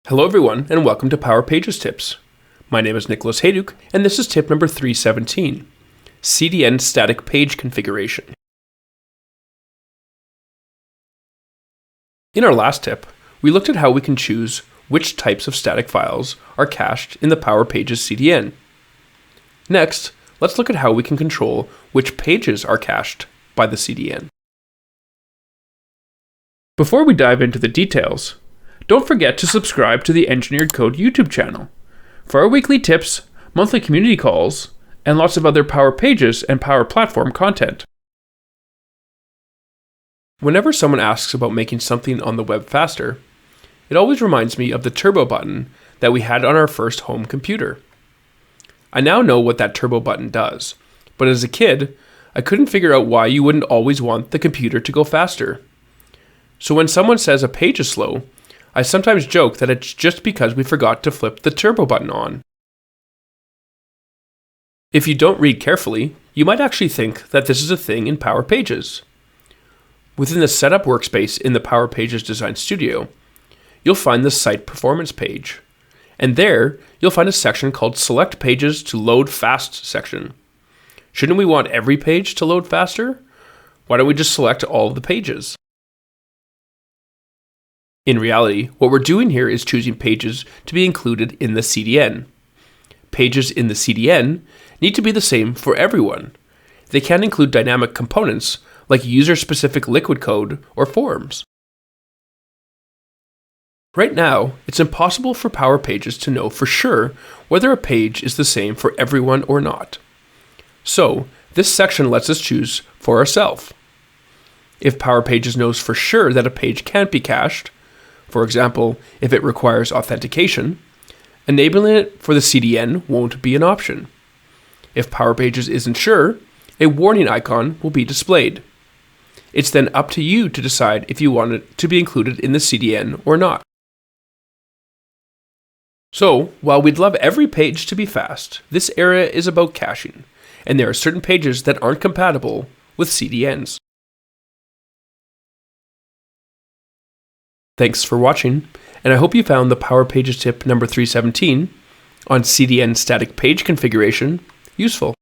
Hello everyone, and welcome to Power Pages Tips. My name is Nicholas Hayduk, and this is tip number 317, CDN static page configuration. In our last tip, we looked at how we can choose which types of static files are cached in the Power Pages CDN. Next, let's look at how we can control which pages are cached by the CDN. Before we dive into the details, don't forget to subscribe to the Engineered Code YouTube channel for our weekly tips, monthly community calls, and lots of other Power Pages and Power Platform content. Whenever someone asks about making something on the web faster, it always reminds me of the turbo button that we had on our first home computer. I now know what that turbo button does, but as a kid, I couldn't figure out why you wouldn't always want the computer to go faster. So when someone says a page is slow, I sometimes joke that it's just because we forgot to flip the turbo button on. If you don't read carefully, you might actually think that this is a thing in Power Pages. Within the Setup workspace in the Power Pages Design Studio, you'll find the Site Performance page. And there, you'll find a section called Select Pages to Load Fast section. Shouldn't we want every page to load faster? Why don't we just select all of the pages? In reality, what we're doing here is choosing pages to be included in the CDN. Pages in the CDN need to be the same for everyone. They can include dynamic components like user-specific liquid code or forms. Right now, it's impossible for Power Pages to know for sure whether a page is the same for everyone or not. So, this section lets us choose for ourselves. If Power Pages knows for sure that a page can't be cached, for example, if it requires authentication, enabling it for the CDN won't be an option. If Power Pages isn't sure, a warning icon will be displayed. It's then up to you to decide if you want it to be included in the CDN or not. So, while we'd love every page to be fast, this area is about caching, and there are certain pages that aren't compatible with CDNs. Thanks for watching, and I hope you found the Power Pages tip number 317 on CDN static page configuration useful.